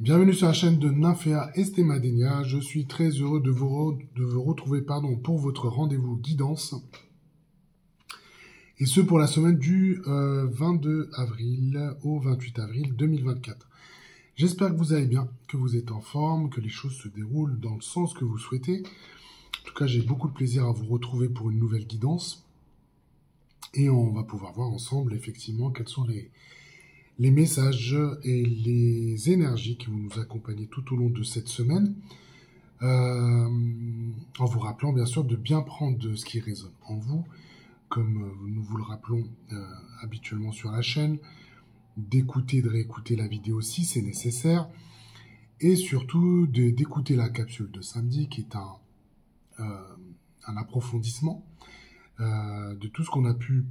Bienvenue sur la chaîne de Nymphéa Estemadenia. Je suis très heureux de vous retrouver pour votre rendez-vous guidance. Et ce pour la semaine du 22 avril au 28 avril 2024. J'espère que vous allez bien, que vous êtes en forme, que les choses se déroulent dans le sens que vous souhaitez. En tout cas, j'ai beaucoup de plaisir à vous retrouver pour une nouvelle guidance. Et on va pouvoir voir ensemble, effectivement, quels sont les messages et les énergies qui vont nous accompagner tout au long de cette semaine, en vous rappelant bien sûr de bien prendre de ce qui résonne en vous, comme nous vous le rappelons habituellement sur la chaîne, d'écouter, de réécouter la vidéo si c'est nécessaire, et surtout d'écouter la capsule de samedi qui est un approfondissement de tout ce qu'on a pu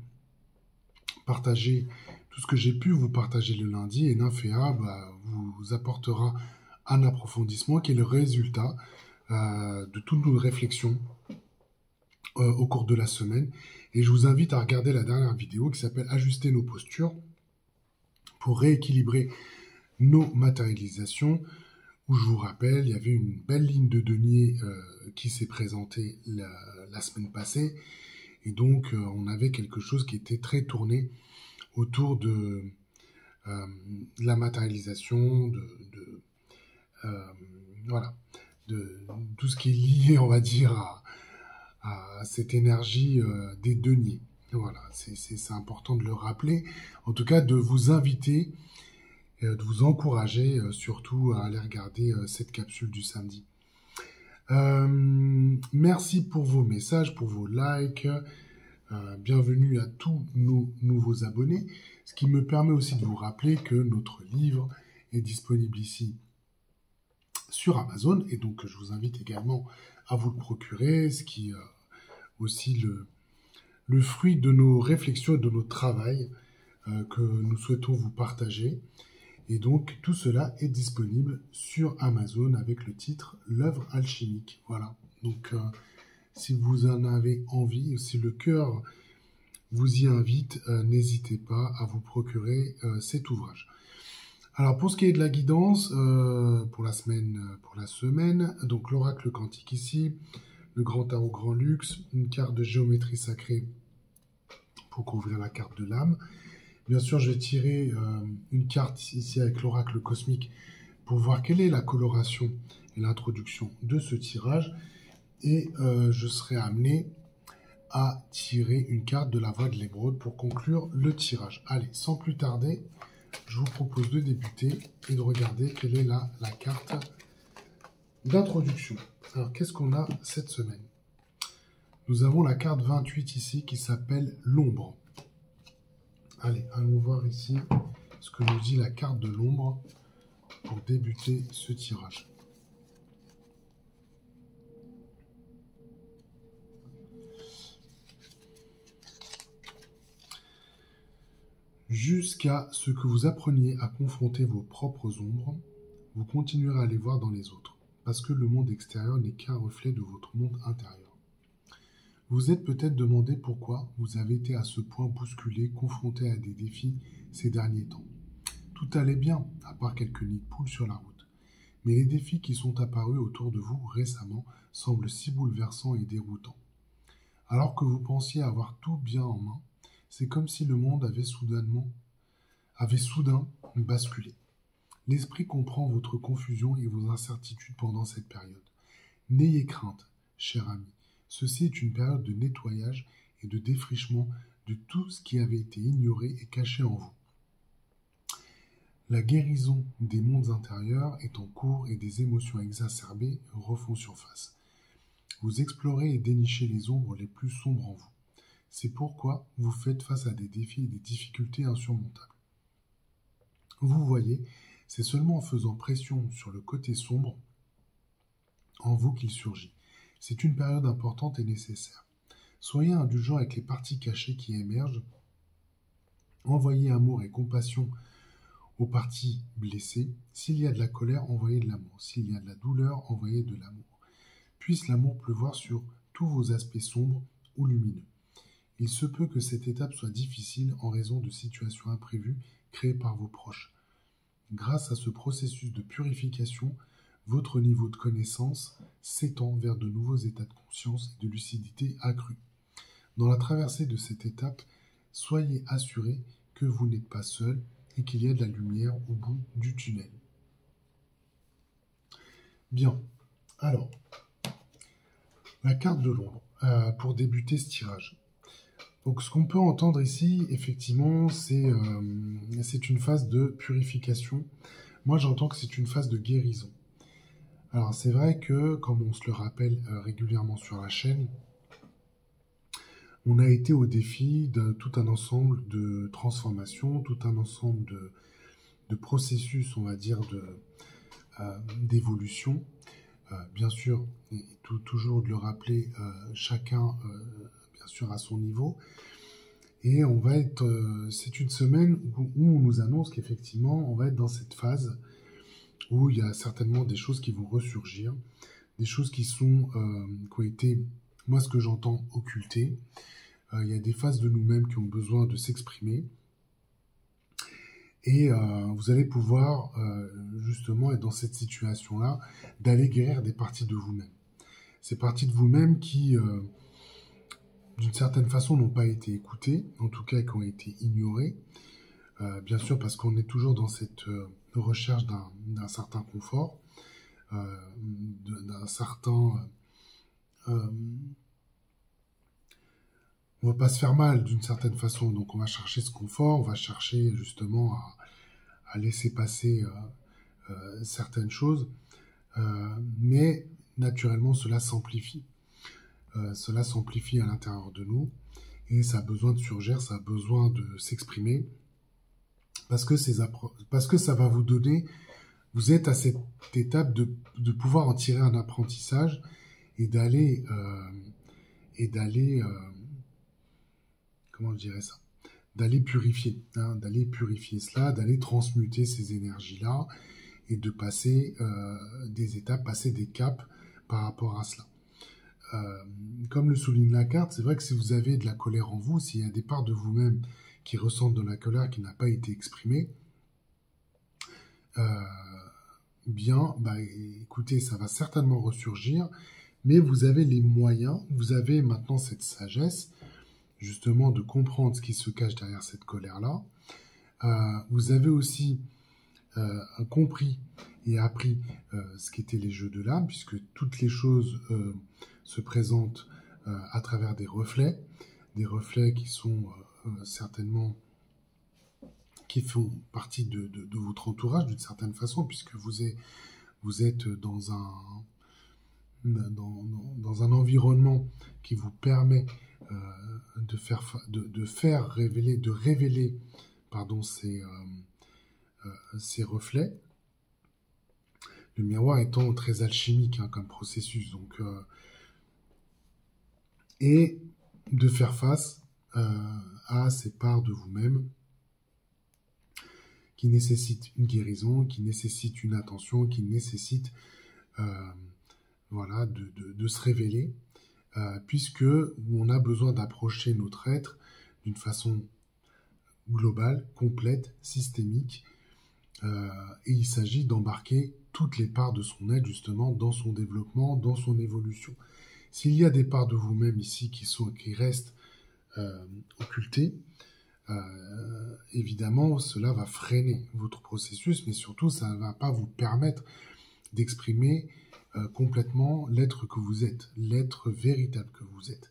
partager, tout ce que j'ai pu vous partager le lundi, et Nymphéa vous apportera un approfondissement qui est le résultat de toutes nos réflexions au cours de la semaine. Et je vous invite à regarder la dernière vidéo qui s'appelle « Ajuster nos postures » pour rééquilibrer nos matérialisations, où je vous rappelle, il y avait une belle ligne de denier qui s'est présentée la semaine passée, et donc on avait quelque chose qui était très tourné autour de la matérialisation, voilà, de tout ce qui est lié, on va dire, à cette énergie des deniers. Voilà, c'est important de le rappeler. En tout cas, de vous inviter, de vous encourager surtout à aller regarder cette capsule du samedi. Merci pour vos messages, pour vos likes. Bienvenue à tous nos nouveaux abonnés, ce qui me permet aussi de vous rappeler que notre livre est disponible ici sur Amazon, et donc je vous invite également à vous le procurer, ce qui est aussi le fruit de nos réflexions et de notre travail que nous souhaitons vous partager. Et donc tout cela est disponible sur Amazon avec le titre « L'œuvre alchimique ». Voilà, donc si vous en avez envie, si le cœur vous y invite, n'hésitez pas à vous procurer cet ouvrage. Alors pour ce qui est de la guidance pour la semaine, donc l'oracle quantique ici, le grand tarot grand luxe, une carte de géométrie sacrée pour couvrir la carte de l'âme. Bien sûr, je vais tirer une carte ici avec l'oracle cosmique pour voir quelle est la coloration et l'introduction de ce tirage. Et je serai amené à tirer une carte de la voie de l'émeraude pour conclure le tirage. Allez, sans plus tarder, je vous propose de débuter et de regarder quelle est la carte d'introduction. Alors, qu'est-ce qu'on a cette semaine? Nous avons la carte 28 ici qui s'appelle l'ombre. Allez, allons voir ici ce que nous dit la carte de l'ombre pour débuter ce tirage. Jusqu'à ce que vous appreniez à confronter vos propres ombres, vous continuerez à les voir dans les autres, parce que le monde extérieur n'est qu'un reflet de votre monde intérieur. Vous êtes peut-être demandé pourquoi vous avez été à ce point bousculé, confronté à des défis ces derniers temps. Tout allait bien, à part quelques nids de poules sur la route. Mais les défis qui sont apparus autour de vous récemment semblent si bouleversants et déroutants. Alors que vous pensiez avoir tout bien en main, c'est comme si le monde avait soudain basculé. L'esprit comprend votre confusion et vos incertitudes pendant cette période. N'ayez crainte, cher ami. Ceci est une période de nettoyage et de défrichement de tout ce qui avait été ignoré et caché en vous. La guérison des mondes intérieurs est en cours et des émotions exacerbées refont surface. Vous explorez et dénichez les ombres les plus sombres en vous. C'est pourquoi vous faites face à des défis et des difficultés insurmontables. Vous voyez, c'est seulement en faisant pression sur le côté sombre en vous qu'il surgit. C'est une période importante et nécessaire. Soyez indulgent avec les parties cachées qui émergent. Envoyez amour et compassion aux parties blessées. S'il y a de la colère, envoyez de l'amour. S'il y a de la douleur, envoyez de l'amour. Puisse l'amour pleuvoir sur tous vos aspects sombres ou lumineux. Il se peut que cette étape soit difficile en raison de situations imprévues créées par vos proches. Grâce à ce processus de purification, votre niveau de connaissance s'étend vers de nouveaux états de conscience et de lucidité accrue. Dans la traversée de cette étape, soyez assurés que vous n'êtes pas seul et qu'il y a de la lumière au bout du tunnel. Bien, alors, la carte de l'ombre, pour débuter ce tirage. Donc ce qu'on peut entendre ici, effectivement, c'est une phase de purification. Moi, j'entends que c'est une phase de guérison. Alors c'est vrai que, comme on se le rappelle régulièrement sur la chaîne, on a été au défi de tout un ensemble de transformations, tout un ensemble de processus, on va dire, d'évolution. Bien sûr, et toujours de le rappeler, chacun, bien sûr, à son niveau. Et on va être, c'est une semaine où on nous annonce qu'effectivement, on va être dans cette phase où il y a certainement des choses qui vont ressurgir, des choses qui ont été, moi ce que j'entends, occultées. Il y a des phases de nous-mêmes qui ont besoin de s'exprimer. Et vous allez pouvoir justement être dans cette situation-là, d'aller guérir des parties de vous-même. Ces parties de vous-même qui, d'une certaine façon, n'ont pas été écoutées, en tout cas qui ont été ignorées. Bien sûr, parce qu'on est toujours dans cette recherche d'un certain confort, d'un certain... on ne va pas se faire mal d'une certaine façon, donc on va chercher ce confort, on va chercher justement à laisser passer certaines choses, mais naturellement cela s'amplifie. Cela s'amplifie à l'intérieur de nous, et ça a besoin de surgir, ça a besoin de s'exprimer, parce que ça va vous donner, vous êtes à cette étape de pouvoir en tirer un apprentissage et d'aller comment je dirais ça, d'aller purifier cela, d'aller transmuter ces énergies-là et de passer des étapes, passer des caps par rapport à cela. Comme le souligne la carte, c'est vrai que si vous avez de la colère en vous, s'il y a des parts de vous-même qui ressentent de la colère qui n'a pas été exprimée, écoutez, ça va certainement ressurgir, mais vous avez les moyens, vous avez maintenant cette sagesse, justement, de comprendre ce qui se cache derrière cette colère-là. Vous avez aussi compris et appris ce qu'étaient les jeux de l'âme, puisque toutes les choses se présentent à travers des reflets qui sont certainement, qui font partie de votre entourage d'une certaine façon, puisque vous êtes dans un environnement qui vous permet de révéler ces reflets. Le miroir étant très alchimique comme processus, donc et de faire face à ces parts de vous-même qui nécessitent une guérison, qui nécessitent une attention, qui nécessitent de se révéler, puisque on a besoin d'approcher notre être d'une façon globale, complète, systémique, et il s'agit d'embarquer toutes les parts de son être justement dans son développement, dans son évolution. S'il y a des parts de vous-même ici qui restent occultées, évidemment cela va freiner votre processus, mais surtout ça ne va pas vous permettre d'exprimer complètement l'être que vous êtes, l'être véritable que vous êtes.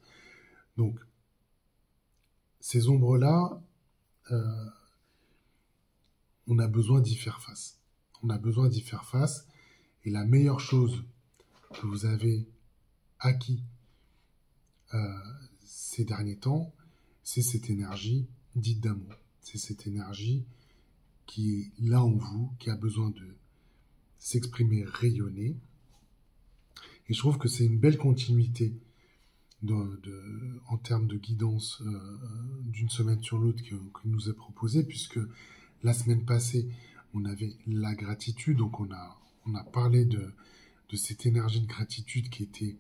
Donc, ces ombres-là, on a besoin d'y faire face. On a besoin d'y faire face, et la meilleure chose que vous avez acquis ces derniers temps, c'est cette énergie dite d'amour. C'est cette énergie qui est là en vous, qui a besoin de s'exprimer, rayonner. Et je trouve que c'est une belle continuité en termes de guidance d'une semaine sur l'autre qui nous est proposée, puisque la semaine passée, on avait la gratitude, donc on a parlé de cette énergie de gratitude qui était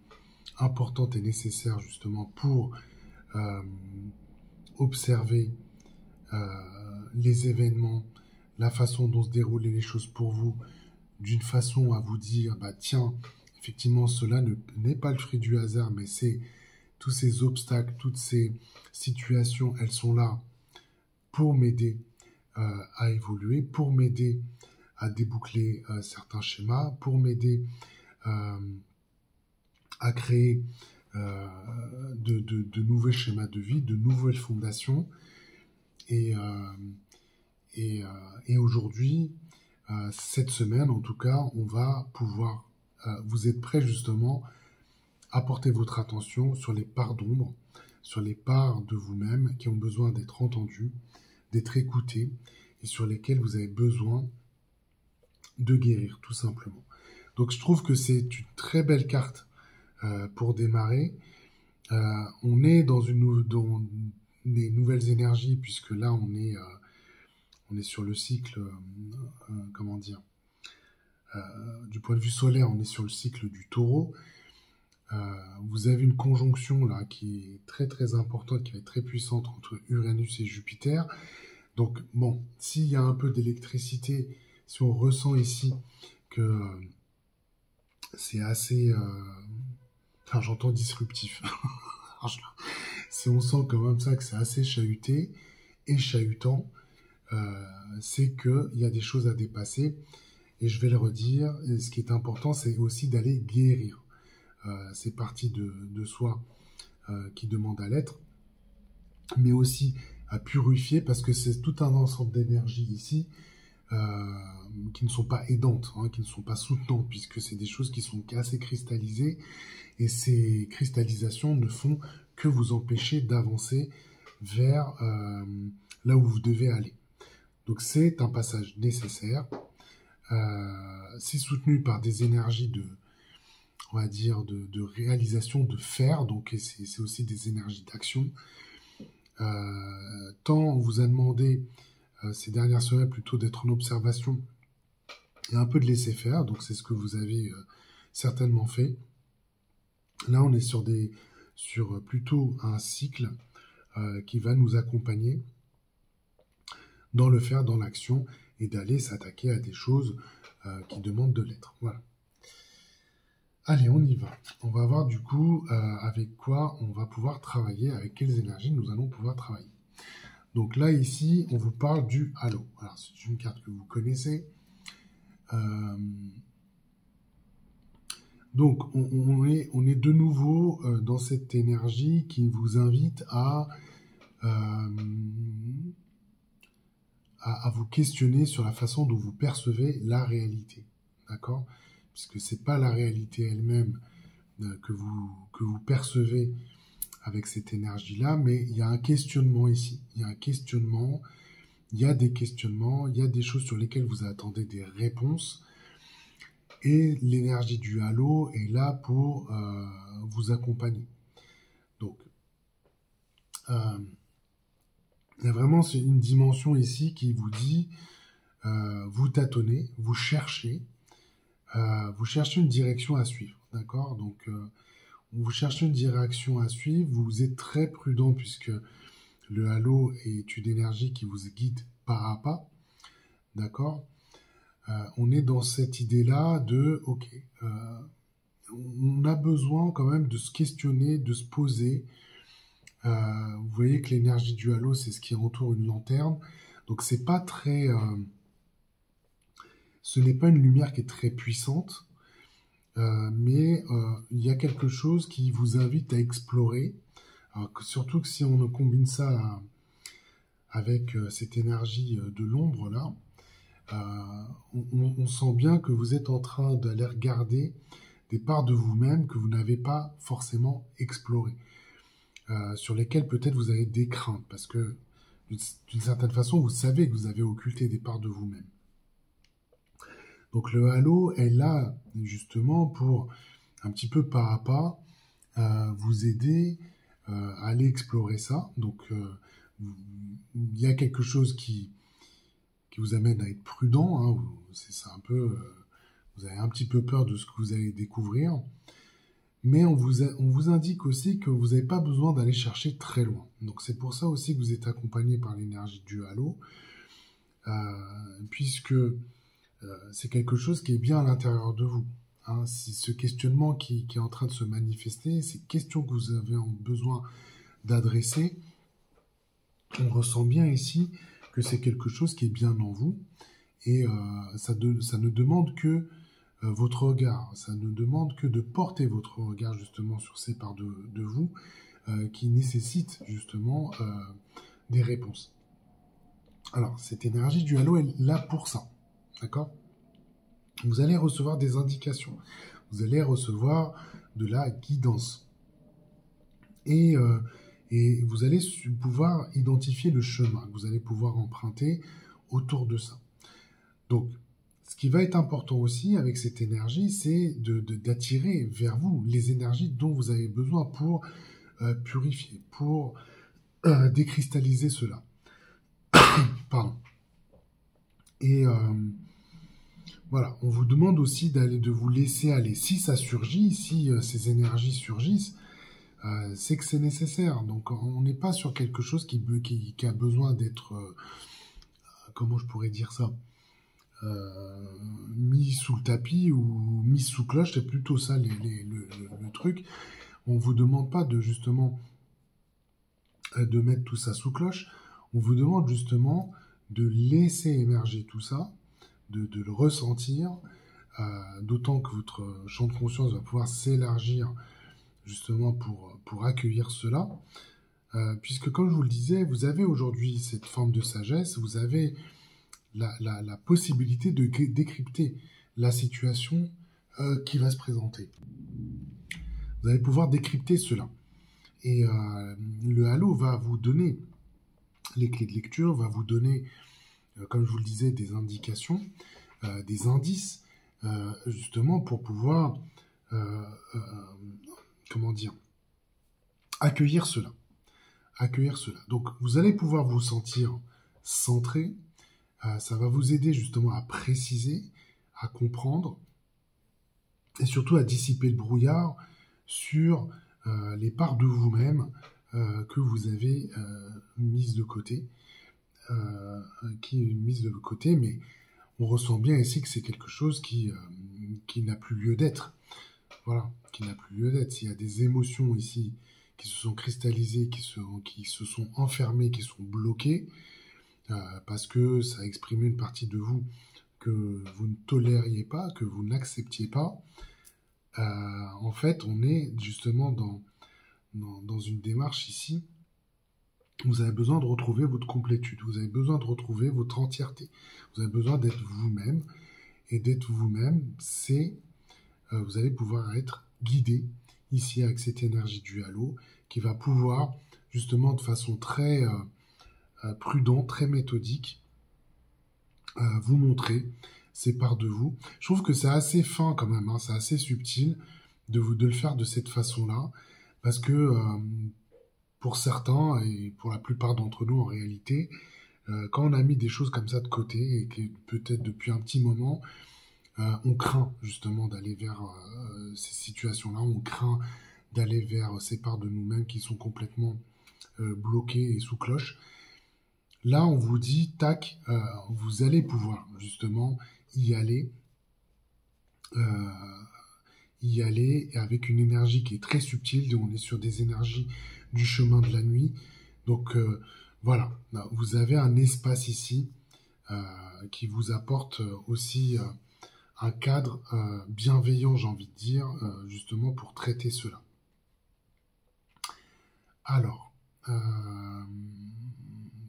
importante et nécessaire justement pour observer les événements, la façon dont se déroulaient les choses pour vous, d'une façon à vous dire, bah tiens, effectivement, cela n'est pas le fruit du hasard, mais c'est tous ces obstacles, toutes ces situations, elles sont là pour m'aider à évoluer, pour m'aider à déboucler certains schémas, pour m'aider à créer de nouveaux schémas de vie, de nouvelles fondations. Et aujourd'hui, cette semaine, en tout cas, on va pouvoir, vous êtes prêts justement à porter votre attention sur les parts d'ombre, sur les parts de vous-même qui ont besoin d'être entendues, d'être écoutées, et sur lesquelles vous avez besoin de guérir, tout simplement. Donc je trouve que c'est une très belle carte pour démarrer. On est dans des nouvelles énergies, puisque là on est sur le cycle, comment dire, du point de vue solaire, on est sur le cycle du taureau. Vous avez une conjonction là qui est très très importante, qui va être très puissante entre Uranus et Jupiter. Donc bon, s'il y a un peu d'électricité, si on ressent ici que c'est assez, enfin j'entends disruptif, si on sent quand même ça que c'est assez chahuté et chahutant, c'est qu'il y a des choses à dépasser. Et je vais le redire, et ce qui est important, c'est aussi d'aller guérir. C'est partie de soi qui demande à l'être, mais aussi à purifier, parce que c'est tout un ensemble d'énergies ici qui ne sont pas aidantes, qui ne sont pas soutenantes, puisque c'est des choses qui sont assez cristallisées, et ces cristallisations ne font que vous empêcher d'avancer vers là où vous devez aller. Donc c'est un passage nécessaire. C'est soutenu par des énergies on va dire, de réalisation, de faire, donc c'est aussi des énergies d'action. Tant on vous a demandé ces dernières semaines plutôt d'être en observation et un peu de laisser faire, donc c'est ce que vous avez certainement fait. Là, on est sur plutôt un cycle qui va nous accompagner dans le faire, dans l'action, et d'aller s'attaquer à des choses qui demandent de l'être. Voilà. Allez, on y va. On va voir du coup avec quoi on va pouvoir travailler, avec quelles énergies nous allons pouvoir travailler. Donc là, ici, on vous parle du halo. Alors, c'est une carte que vous connaissez. Donc, on est de nouveau dans cette énergie qui vous invite à vous questionner sur la façon dont vous percevez la réalité. D'accord ? Puisque ce n'est pas la réalité elle-même que vous percevez avec cette énergie-là, mais il y a un questionnement ici. Il y a un questionnement, il y a des questionnements, il y a des choses sur lesquelles vous attendez des réponses. Et l'énergie du halo est là pour vous accompagner. Donc, il y a vraiment une dimension ici qui vous dit, vous tâtonnez, vous cherchez une direction à suivre, d'accord ? Donc, vous cherchez une direction à suivre, vous êtes très prudent puisque le halo est une énergie qui vous guide pas à pas, d'accord ? On est dans cette idée-là de, ok, on a besoin quand même de se questionner, de se poser. Vous voyez que l'énergie du halo, c'est ce qui entoure une lanterne, donc c'est pas très... ce n'est pas une lumière qui est très puissante, mais il y a quelque chose qui vous invite à explorer. Alors, surtout que si on combine ça avec cette énergie de l'ombre là, on sent bien que vous êtes en train d'aller regarder des parts de vous-même que vous n'avez pas forcément explorées, sur lesquelles peut-être vous avez des craintes, parce que d'une certaine façon, vous savez que vous avez occulté des parts de vous-même. Donc le halo est là justement pour un petit peu pas à pas vous aider à aller explorer ça. Donc il y a quelque chose qui vous amène à être prudent. C'est un peu, vous avez un petit peu peur de ce que vous allez découvrir. Mais on vous indique aussi que vous n'avez pas besoin d'aller chercher très loin. Donc c'est pour ça aussi que vous êtes accompagné par l'énergie du halo. puisque c'est quelque chose qui est bien à l'intérieur de vous. Hein. C'est ce questionnement qui est en train de se manifester, ces questions que vous avez besoin d'adresser, on ressent bien ici que c'est quelque chose qui est bien en vous, et ça ne demande que votre regard, ça ne demande que de porter votre regard justement sur ces parts de vous qui nécessitent justement des réponses. Alors, cette énergie du halo, elle est là pour ça, d'accord? Vous allez recevoir des indications, vous allez recevoir de la guidance, et vous allez pouvoir identifier le chemin que vous allez pouvoir emprunter autour de ça. Donc, ce qui va être important aussi avec cette énergie, c'est d'attirer vers vous les énergies dont vous avez besoin pour purifier, pour décristalliser cela. Pardon. Et voilà, on vous demande aussi de vous laisser aller. Si ça surgit, si ces énergies surgissent, c'est que c'est nécessaire. Donc, on n'est pas sur quelque chose qui a besoin d'être, comment je pourrais dire ça, mis sous le tapis ou mis sous cloche. C'est plutôt ça le truc. On vous demande pas de justement de mettre tout ça sous cloche. On vous demande justement de laisser émerger tout ça, de le ressentir, d'autant que votre champ de conscience va pouvoir s'élargir justement pour accueillir cela, puisque comme je vous le disais, vous avez aujourd'hui cette forme de sagesse, vous avez la possibilité de décrypter la situation qui va se présenter. Vous allez pouvoir décrypter cela. Et le halo va vous donner les clés de lecture, va vous donner, comme je vous le disais, des indications, des indices, justement pour pouvoir, comment dire, accueillir cela. Donc, vous allez pouvoir vous sentir centré. Ça va vous aider justement à préciser, à comprendre, et surtout à dissiper le brouillard sur les parts de vous-même que vous avez mises de côté, mais on ressent bien ici que c'est quelque chose qui n'a plus lieu d'être. Voilà, qui n'a plus lieu d'être. S'il y a des émotions ici qui se sont cristallisées, qui se sont enfermées, qui sont bloquées, parce que ça a exprimé une partie de vous que vous ne tolériez pas, que vous n'acceptiez pas, en fait, on est justement dans une démarche ici. Vous avez besoin de retrouver votre complétude, vous avez besoin de retrouver votre entièreté, vous avez besoin d'être vous-même, et d'être vous-même, c'est, vous allez pouvoir être guidé ici avec cette énergie du halo, qui va pouvoir justement de façon très prudente, très méthodique, vous montrer ces parts de vous. Je trouve que c'est assez fin quand même, hein, c'est assez subtil de le faire de cette façon-là, parce que pour certains, et pour la plupart d'entre nous en réalité, quand on a mis des choses comme ça de côté, et que peut-être depuis un petit moment, on craint justement d'aller vers ces situations-là, on craint d'aller vers ces parts de nous-mêmes qui sont complètement bloquées et sous cloche. Là, on vous dit, tac, vous allez pouvoir justement y aller avec une énergie qui est très subtile. On est sur des énergies du chemin de la nuit. Donc voilà, vous avez un espace ici qui vous apporte aussi un cadre bienveillant, j'ai envie de dire, justement pour traiter cela. Alors,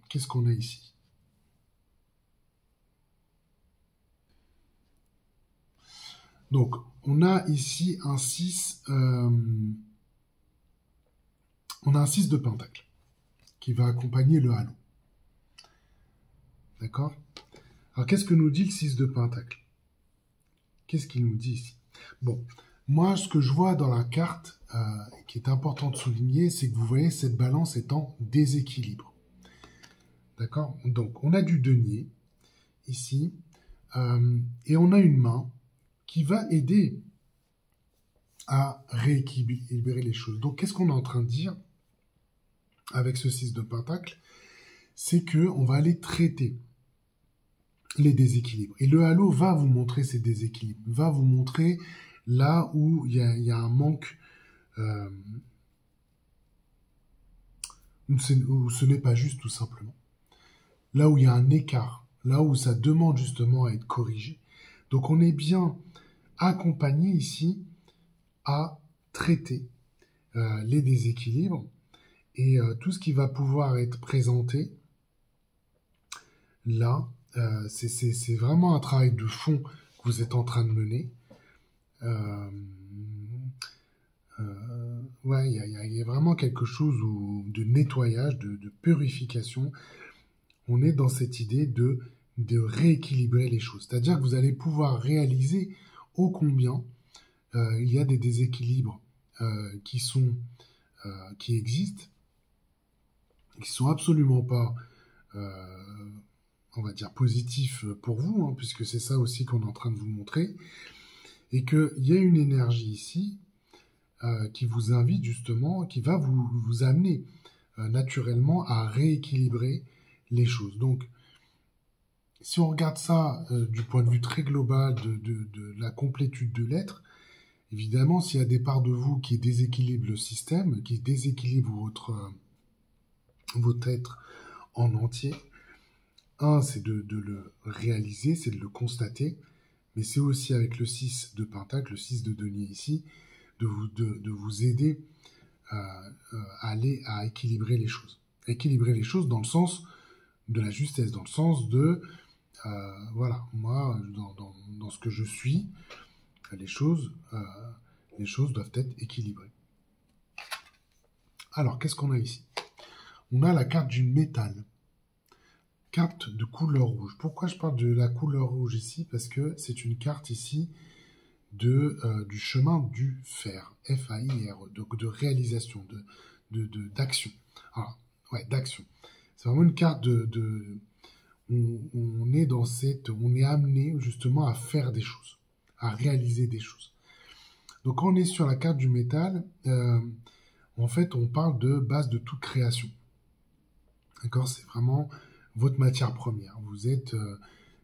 qu'est-ce qu'on a ici ? Donc, on a ici un 6, on a un 6 de pentacle qui va accompagner le halo. D'accord ? Alors, qu'est-ce que nous dit le 6 de pentacle ? Qu'est-ce qu'il nous dit ici ? Bon, moi, ce que je vois dans la carte, qui est important de souligner, c'est que vous voyez cette balance est en déséquilibre. D'accord ? Donc, on a du denier ici, et on a une main qui va aider à rééquilibrer les choses. Donc, qu'est-ce qu'on est en train de dire avec ce 6 de pentacle ? C'est qu'on va aller traiter les déséquilibres. Et le halo va vous montrer ces déséquilibres, va vous montrer là où il y a un manque, où ce n'est pas juste tout simplement. Là où il y a un écart, là où ça demande justement à être corrigé. Donc on est bien accompagné ici à traiter les déséquilibres et tout ce qui va pouvoir être présenté là, c'est vraiment un travail de fond que vous êtes en train de mener. Ouais, il y a vraiment quelque chose de nettoyage, de purification. On est dans cette idée de rééquilibrer les choses. C'est-à-dire que vous allez pouvoir réaliser ô combien il y a des déséquilibres qui existent, qui sont absolument pas, on va dire, positifs pour vous, hein, puisque c'est ça aussi qu'on est en train de vous montrer, et qu'il y a une énergie ici qui vous invite justement, qui va vous amener naturellement à rééquilibrer les choses. Donc, si on regarde ça du point de vue très global de la complétude de l'être, évidemment, s'il y a des parts de vous qui déséquilibrent le système, qui déséquilibrent votre être en entier, c'est de le réaliser, c'est de le constater, mais c'est aussi avec le 6 de Pentacle, le 6 de denier ici, de vous aider à aller à équilibrer les choses. Équilibrer les choses dans le sens de la justesse, dans le sens de, voilà, moi, dans ce que je suis, les choses doivent être équilibrées. Alors, qu'est-ce qu'on a ici? On a la carte du métal. Carte de couleur rouge. Pourquoi je parle de la couleur rouge ici? Parce que c'est une carte ici du chemin du fer. F-A-I-R, donc de réalisation, d'action. Alors, ouais, d'action. C'est vraiment une carte on est amené justement à faire des choses, à réaliser des choses. Donc quand on est sur la carte du métal, en fait, on parle de base de toute création. D'accord? C'est vraiment votre matière première.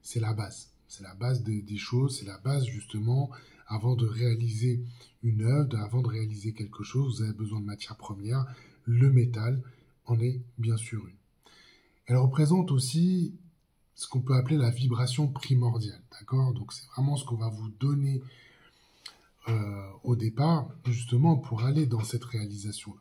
C'est la base. C'est la base des choses. C'est la base, justement, avant de réaliser une œuvre, avant de réaliser quelque chose, vous avez besoin de matière première. Le métal en est bien sûr une. Elle représente aussi ce qu'on peut appeler la vibration primordiale. D'accord? Donc c'est vraiment ce qu'on va vous donner au départ, justement, pour aller dans cette réalisation-là.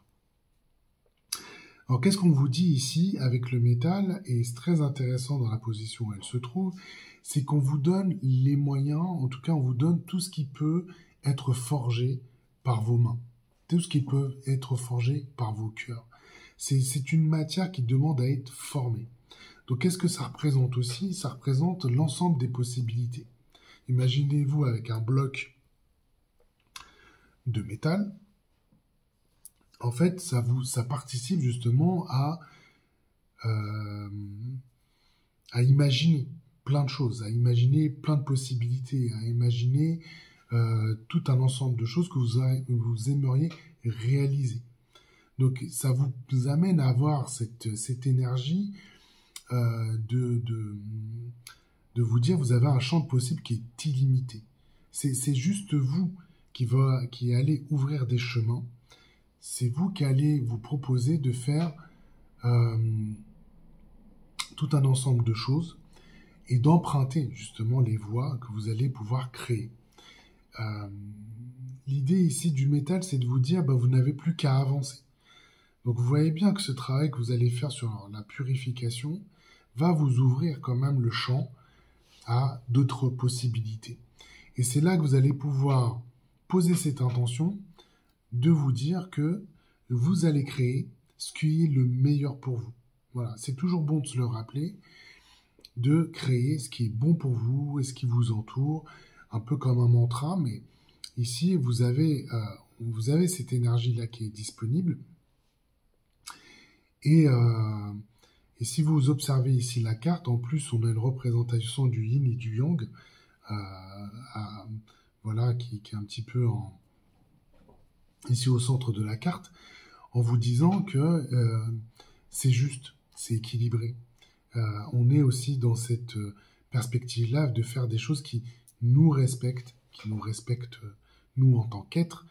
Alors, qu'est-ce qu'on vous dit ici avec le métal, et c'est très intéressant dans la position où elle se trouve, c'est qu'on vous donne les moyens, en tout cas, on vous donne tout ce qui peut être forgé par vos mains, tout ce qui peut être forgé par vos cœurs. C'est une matière qui demande à être formée. Donc, qu'est-ce que ça représente aussi? Ça représente l'ensemble des possibilités. Imaginez-vous avec un bloc de métal. En fait, ça participe justement à imaginer plein de choses, à imaginer plein de possibilités, à imaginer tout un ensemble de choses que vous aimeriez réaliser. Donc, ça vous amène à avoir cette énergie de vous dire, vous avez un champ de possibles qui est illimité. C'est juste vous qui allez ouvrir des chemins. C'est vous qui allez vous proposer de faire tout un ensemble de choses et d'emprunter justement les voies que vous allez pouvoir créer. L'idée ici du métal, c'est de vous dire, vous n'avez plus qu'à avancer. Donc vous voyez bien que ce travail que vous allez faire sur la purification va vous ouvrir quand même le champ à d'autres possibilités. Et c'est là que vous allez pouvoir poser cette intention de vous dire que vous allez créer ce qui est le meilleur pour vous. Voilà, c'est toujours bon de se le rappeler, de créer ce qui est bon pour vous et ce qui vous entoure, un peu comme un mantra, mais ici, vous avez cette énergie-là qui est disponible. Et si vous observez ici la carte, en plus, on a une représentation du yin et du yang, voilà, qui est un petit peu ici au centre de la carte, en vous disant que c'est juste, c'est équilibré. On est aussi dans cette perspective-là, de faire des choses qui nous respectent, nous en tant qu'êtres,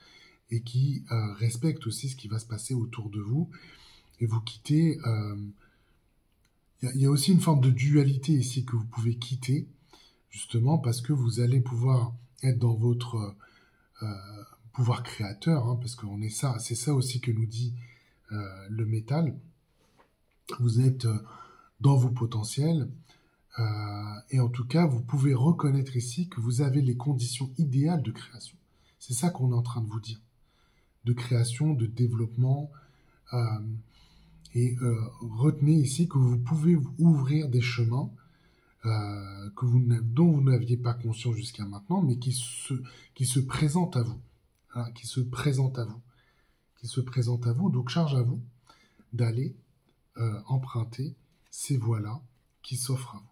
et qui respectent aussi ce qui va se passer autour de vous. Et vous quittez... Il y a aussi une forme de dualité ici que vous pouvez quitter, justement parce que vous allez pouvoir être dans votre pouvoir créateur, hein, parce qu'on est ça, c'est ça aussi que nous dit le métal. Vous êtes dans vos potentiels, et en tout cas, vous pouvez reconnaître ici que vous avez les conditions idéales de création. C'est ça qu'on est en train de vous dire, de création, de développement. Et retenez ici que vous pouvez ouvrir des chemins dont vous n'aviez pas conscience jusqu'à maintenant, mais qui se présentent à vous. Hein, qui se présentent à vous. Donc charge à vous d'aller emprunter ces voies-là qui s'offrent à vous.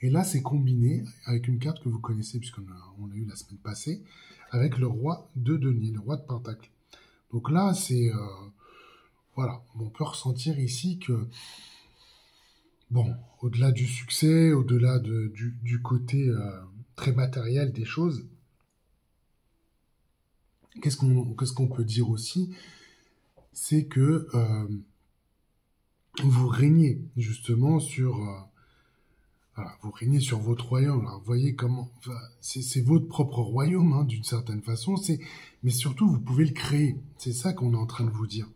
Et là, c'est combiné avec une carte que vous connaissez, puisqu'on l'a eu la semaine passée, avec le roi de denier, le roi de pentacle. Donc là, c'est... voilà, on peut ressentir ici que, bon, au-delà du succès, au-delà du côté très matériel des choses, qu'est-ce qu'on peut dire aussi? C'est que vous régnez justement sur... voilà, vous régnez sur votre royaume. Alors, vous voyez comment... Enfin, c'est votre propre royaume, hein, d'une certaine façon. Mais surtout, vous pouvez le créer. C'est ça qu'on est en train de vous dire.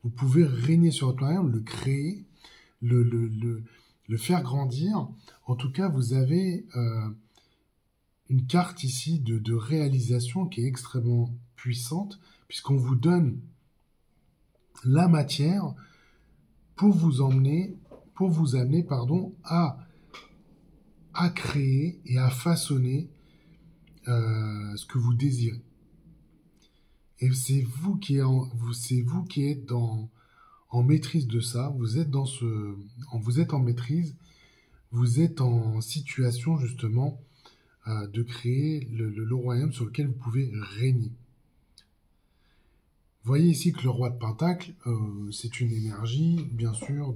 Vous pouvez régner sur votre royaume, le créer, le faire grandir. En tout cas, vous avez une carte ici de réalisation qui est extrêmement puissante, puisqu'on vous donne la matière pour vous amener, à créer et à façonner ce que vous désirez. Et c'est vous qui êtes en maîtrise de ça. Vous êtes en maîtrise. Vous êtes en situation justement de créer le royaume sur lequel vous pouvez régner. Vous voyez ici que le roi de Pentacle, c'est une énergie, bien sûr,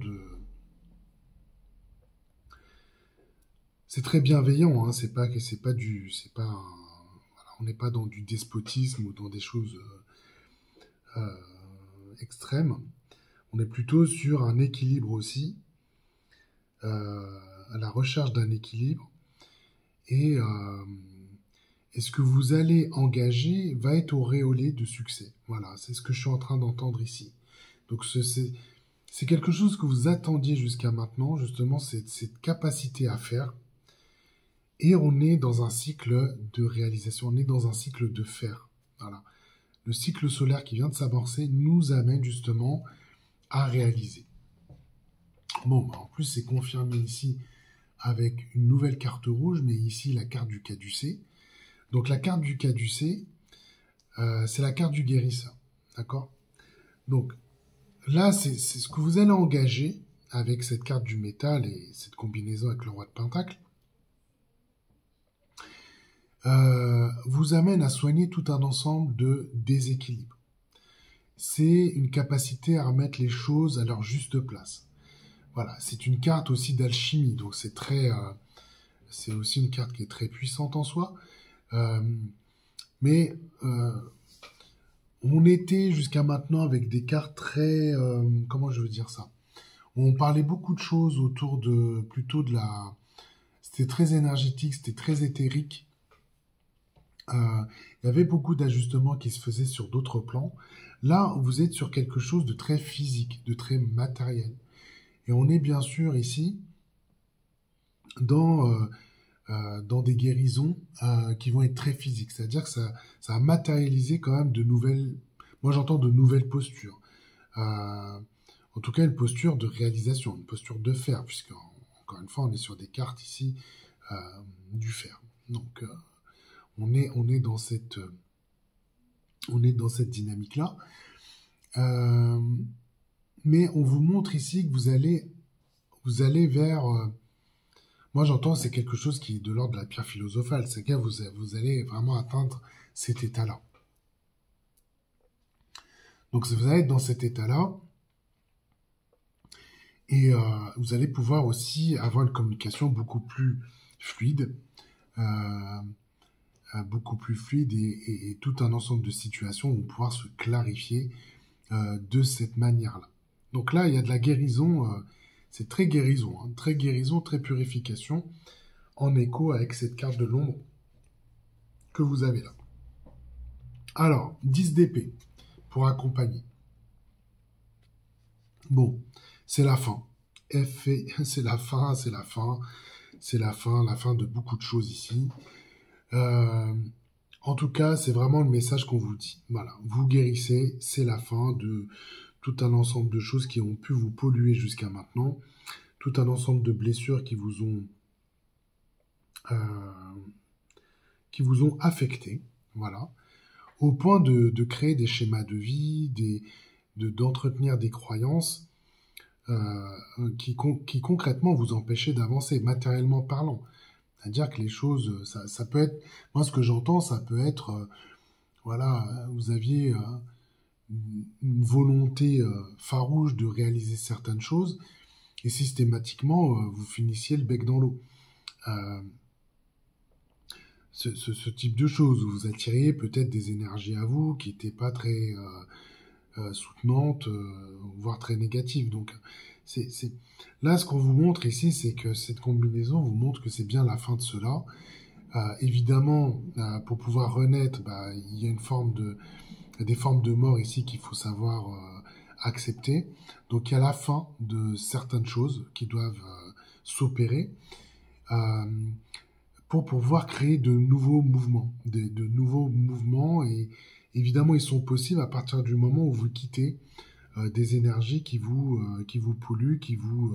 c'est très bienveillant. Hein, on n'est pas dans du despotisme ou dans des choses extrêmes. On est plutôt sur un équilibre aussi, à la recherche d'un équilibre. Et ce que vous allez engager va être auréolé de succès. Voilà, c'est ce que je suis en train d'entendre ici. Donc c'est quelque chose que vous attendiez jusqu'à maintenant, justement, cette capacité à faire. Et on est dans un cycle de réalisation, on est dans un cycle de faire. Voilà. Le cycle solaire qui vient de s'amorcer nous amène justement à réaliser. Bon, en plus c'est confirmé ici avec une nouvelle carte rouge, mais ici la carte du caducée. Donc la carte du caducée, c'est la carte du guérisseur. D'accord? Donc là, c'est ce que vous allez engager avec cette carte du métal et cette combinaison avec le roi de Pentacle. Vous amène à soigner tout un ensemble de déséquilibres. C'est une capacité à remettre les choses à leur juste place. Voilà, c'est une carte aussi d'alchimie, donc c'est aussi une carte qui est très puissante en soi. Mais on était jusqu'à maintenant avec des cartes très, comment je veux dire ça? On parlait beaucoup de choses autour c'était très énergétique, c'était très éthérique. Il y avait beaucoup d'ajustements qui se faisaient sur d'autres plans. Là, vous êtes sur quelque chose de très physique, de très matériel. Et on est bien sûr ici dans des guérisons qui vont être très physiques. C'est-à-dire que ça a matérialisé quand même moi j'entends de nouvelles postures. En tout cas, une posture de réalisation, une posture de faire, puisque encore une fois, on est sur des cartes ici du faire. Donc, on est dans cette dynamique-là. Mais on vous montre ici que vous allez vers... moi, j'entends, c'est quelque chose qui est de l'ordre de la pierre philosophale. C'est que vous allez vraiment atteindre cet état-là. Donc, vous allez être dans cet état-là. Et vous allez pouvoir aussi avoir une communication beaucoup plus fluide, euh, et tout un ensemble de situations vont pouvoir se clarifier de cette manière-là. Donc là, il y a de la guérison, c'est très guérison, hein, très guérison, très purification, en écho avec cette carte de l'ombre que vous avez là. Alors, 10 d'épée pour accompagner. Bon, c'est la fin. C'est la fin, c'est la fin, c'est la fin de beaucoup de choses ici. En tout cas, c'est vraiment le message qu'on vous dit. Voilà, vous guérissez, c'est la fin de tout un ensemble de choses qui ont pu vous polluer jusqu'à maintenant, tout un ensemble de blessures qui vous ont affecté, voilà, au point de créer des schémas de vie, d'entretenir des croyances qui concrètement vous empêchaient d'avancer, matériellement parlant. C'est-à-dire que les choses, ça peut être, moi ce que j'entends, ça peut être, voilà, vous aviez une volonté farouche de réaliser certaines choses, et systématiquement, vous finissiez le bec dans l'eau. Ce type de choses, où vous attiriez peut-être des énergies à vous qui n'étaient pas très soutenantes, voire très négatives. Donc, là, ce qu'on vous montre ici, c'est que cette combinaison vous montre que c'est bien la fin de cela. Évidemment, pour pouvoir renaître, il y a des formes de mort ici qu'il faut savoir accepter. Donc, il y a la fin de certaines choses qui doivent s'opérer pour pouvoir créer de nouveaux mouvements, de nouveaux mouvements. Et évidemment, ils sont possibles à partir du moment où vous quittez des énergies qui vous polluent, qui vous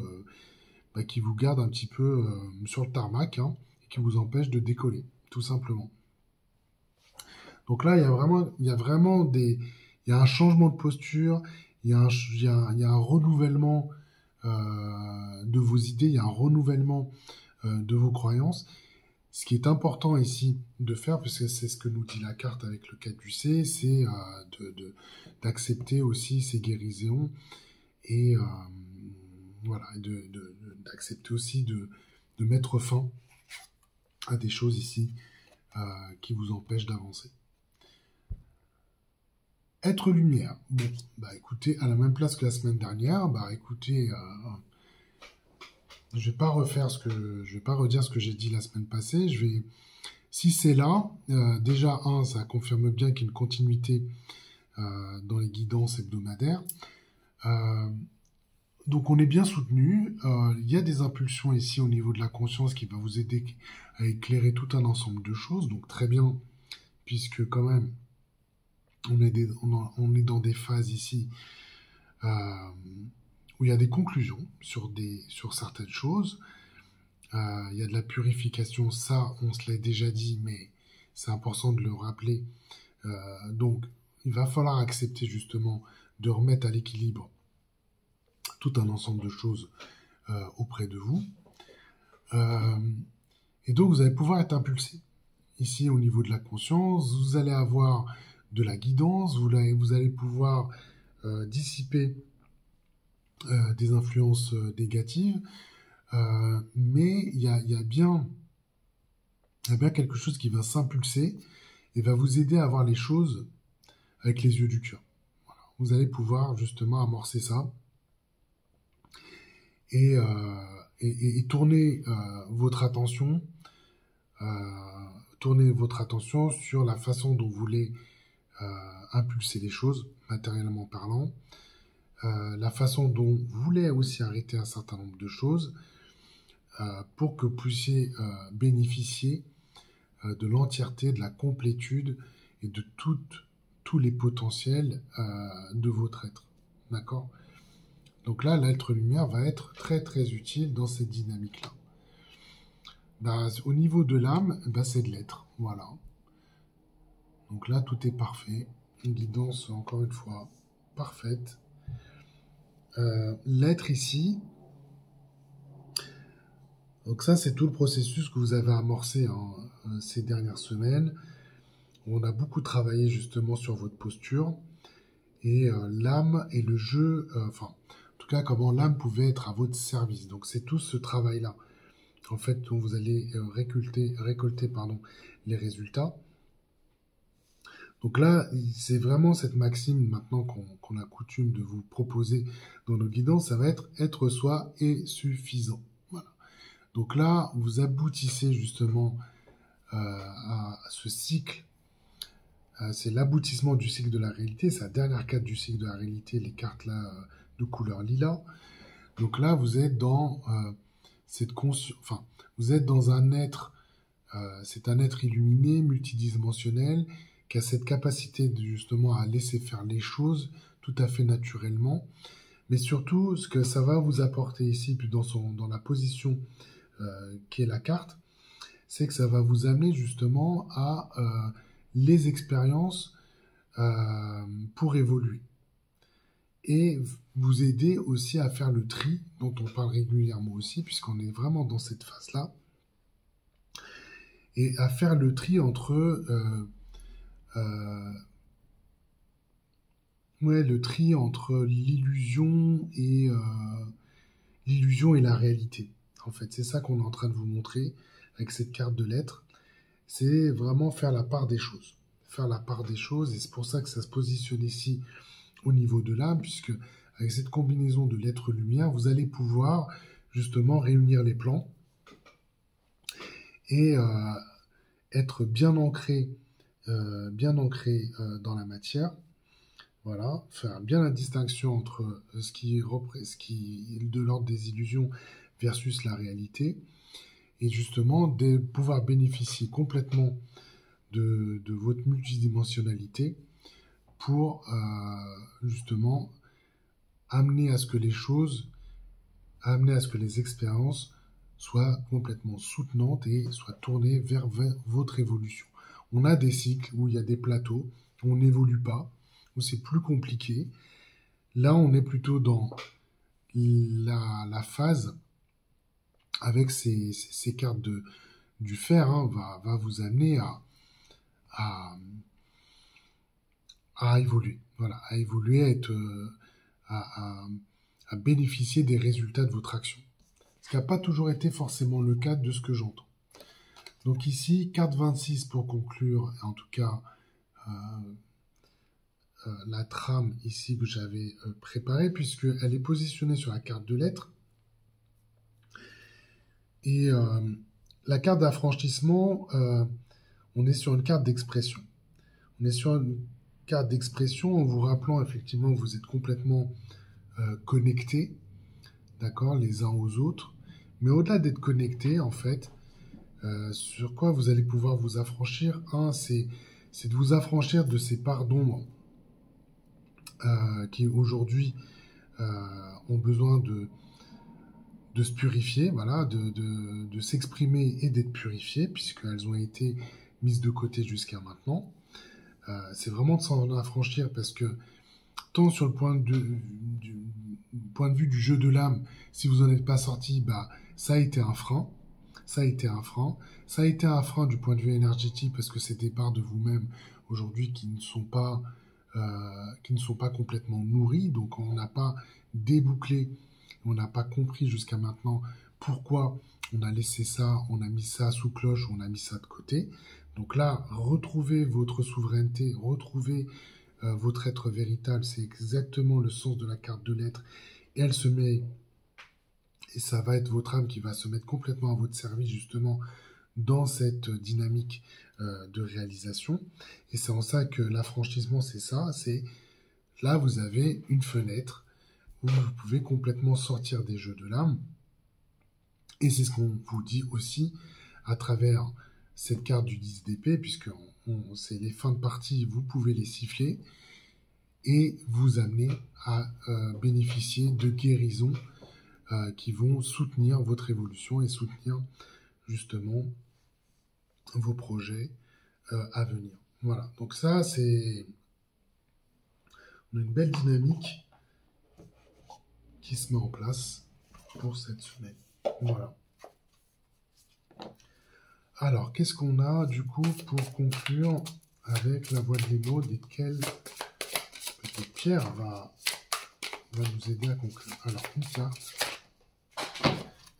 gardent un petit peu sur le tarmac, hein, et qui vous empêchent de décoller, tout simplement. Donc là, il y a un changement de posture, il y a un renouvellement de vos idées, il y a un renouvellement de vos croyances. Ce qui est important ici de faire, puisque c'est ce que nous dit la carte avec le 4 du C, c'est d'accepter aussi ces guérisons et voilà, d'accepter aussi de mettre fin à des choses ici qui vous empêchent d'avancer. Être lumière. Bon, écoutez, à la même place que la semaine dernière, écoutez, je vais pas redire ce que j'ai dit la semaine passée. Si c'est là, déjà ça confirme bien qu'il y a une continuité dans les guidances hebdomadaires. Donc on est bien soutenu. Il y a des impulsions ici au niveau de la conscience qui va vous aider à éclairer tout un ensemble de choses. Donc très bien, puisque quand même on est dans des phases ici où il y a des conclusions sur certaines choses. Il y a de la purification, ça on se l'a déjà dit, mais c'est important de le rappeler. Donc il va falloir accepter justement de remettre à l'équilibre tout un ensemble de choses auprès de vous. Et donc vous allez pouvoir être impulsé. Ici au niveau de la conscience, vous allez avoir de la guidance, vous allez pouvoir dissiper des influences négatives, mais il y a bien quelque chose qui va s'impulser et va vous aider à voir les choses avec les yeux du cœur. Voilà. Vous allez pouvoir justement amorcer ça et tourner votre attention sur la façon dont vous voulez impulser les choses, matériellement parlant, la façon dont vous voulez aussi arrêter un certain nombre de choses pour que vous puissiez bénéficier de l'entièreté, de la complétude et de tous les potentiels de votre être. D'accord ? Donc là, l'être lumière va être très très utile dans cette dynamique-là. Au niveau de l'âme, c'est de l'être. Voilà. Donc là, tout est parfait. Une guidance, encore une fois, parfaite. L'être ici, donc ça, c'est tout le processus que vous avez amorcé ces dernières semaines. On a beaucoup travaillé justement sur votre posture. Et l'âme et le jeu, en tout tout cas comment l'âme pouvait être à votre service. Donc c'est tout ce travail-là, en fait, dont vous allez récolter les résultats. Donc là, c'est vraiment cette maxime maintenant qu'on a coutume de vous proposer dans nos guidances, ça va être soi est suffisant. Voilà. Donc là, vous aboutissez justement à ce cycle. C'est l'aboutissement du cycle de la réalité, c'est la dernière carte du cycle de la réalité, les cartes là de couleur lilas. Donc là, vous êtes dans cette conscience, enfin, vous êtes dans un être, c'est un être illuminé, multidimensionnel, qui a cette capacité justement à laisser faire les choses tout à fait naturellement. Mais surtout, ce que ça va vous apporter ici, puis dans la position qui est la carte, c'est que ça va vous amener justement à les expériences pour évoluer. Et vous aider aussi à faire le tri, dont on parle régulièrement aussi, puisqu'on est vraiment dans cette phase-là, et à faire le tri entre l'illusion et la réalité. En fait, c'est ça qu'on est en train de vous montrer avec cette carte de lettres. C'est vraiment faire la part des choses. Faire la part des choses, et c'est pour ça que ça se positionne ici au niveau de l'âme, puisque avec cette combinaison de lettres lumière, vous allez pouvoir justement réunir les plans et être bien ancré dans la matière. Voilà, faire bien la distinction entre ce qui est de l'ordre des illusions versus la réalité, et justement de pouvoir bénéficier complètement de votre multidimensionnalité pour justement amener à ce que les expériences soient complètement soutenantes et soient tournées vers votre évolution. On a des cycles où il y a des plateaux, où on n'évolue pas, où c'est plus compliqué. Là, on est plutôt dans la phase avec ces cartes du fer, hein, va vous amener à évoluer. Voilà, à évoluer, à bénéficier des résultats de votre action. Ce qui n'a pas toujours été forcément le cas de ce que j'entends. Donc ici, carte 26 pour conclure, en tout cas la trame ici que j'avais préparée, puisqu'elle est positionnée sur la carte de lettres. Et la carte d'affranchissement, on est sur une carte d'expression. On est sur une carte d'expression en vous rappelant effectivement que vous êtes complètement connectés, d'accord, les uns aux autres. Mais au-delà d'être connectés, en fait, sur quoi vous allez pouvoir vous affranchir, c'est de vous affranchir de ces parts d'ombre qui aujourd'hui ont besoin de se purifier, voilà, de s'exprimer et d'être purifiées, puisqu'elles ont été mises de côté jusqu'à maintenant. C'est vraiment de s'en affranchir, parce que tant sur le point de vue du jeu de l'âme, si vous n'en êtes pas sorti, ça a été un frein. Ça a été un frein. Ça a été un frein du point de vue énergétique, parce que c'est des parts de vous-même aujourd'hui qui ne sont pas complètement nourries. Donc on n'a pas débouclé, on n'a pas compris jusqu'à maintenant pourquoi on a laissé ça, on a mis ça sous cloche, on a mis ça de côté. Donc là, retrouvez votre souveraineté, retrouvez votre être véritable, c'est exactement le sens de la carte de lettres. Et elle se met, et ça va être votre âme qui va se mettre complètement à votre service justement dans cette dynamique de réalisation. Et c'est en ça que l'affranchissement, c'est ça, c'est là vous avez une fenêtre où vous pouvez complètement sortir des jeux de l'âme. Et c'est ce qu'on vous dit aussi à travers cette carte du 10 d'épée, puisque c'est les fins de partie, vous pouvez les siffler et vous amener à bénéficier de guérisons qui vont soutenir votre évolution et soutenir justement vos projets à venir. Voilà, donc ça c'est... On a une belle dynamique qui se met en place pour cette semaine. Voilà. Alors, qu'est-ce qu'on a du coup pour conclure avec la voix de l'émeraude et quelle petite pierre va va nous aider à conclure. Alors, une carte.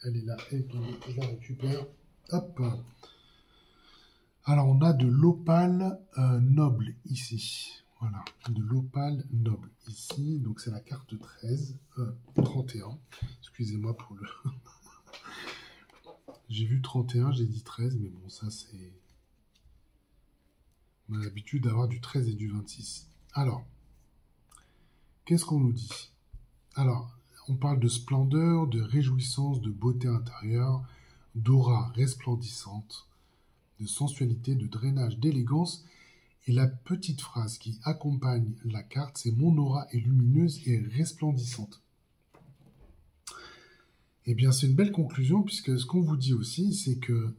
Elle est là, et je la récupère. Hop. Alors, on a de l'opale noble ici. Voilà, de l'opale noble ici. Donc, c'est la carte 13, 31. Excusez-moi pour le... J'ai vu 31, j'ai dit 13, mais bon, ça, c'est... On a l'habitude d'avoir du 13 et du 26. Alors, qu'est-ce qu'on nous dit? Alors, on parle de splendeur, de réjouissance, de beauté intérieure, d'aura resplendissante, de sensualité, de drainage, d'élégance. Et la petite phrase qui accompagne la carte, c'est « Mon aura est lumineuse et resplendissante ». Eh bien, c'est une belle conclusion, puisque ce qu'on vous dit aussi, c'est que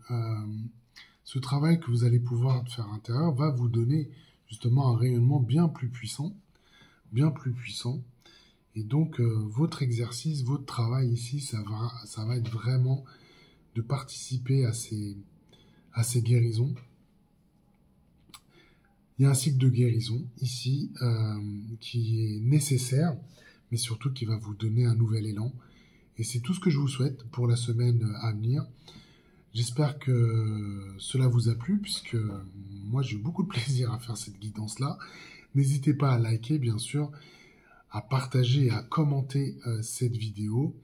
ce travail que vous allez pouvoir faire à l'intérieur va vous donner justement un rayonnement bien plus puissant, bien plus puissant. Et donc, votre exercice, votre travail ici, ça va être vraiment de participer à ces guérisons. Il y a un cycle de guérison ici qui est nécessaire, mais surtout qui va vous donner un nouvel élan. Et c'est tout ce que je vous souhaite pour la semaine à venir. J'espère que cela vous a plu, puisque moi j'ai eu beaucoup de plaisir à faire cette guidance-là. N'hésitez pas à liker, bien sûr, à partager et à commenter cette vidéo.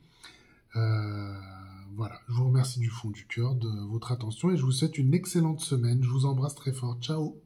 Voilà, je vous remercie du fond du cœur de votre attention et je vous souhaite une excellente semaine. Je vous embrasse très fort. Ciao!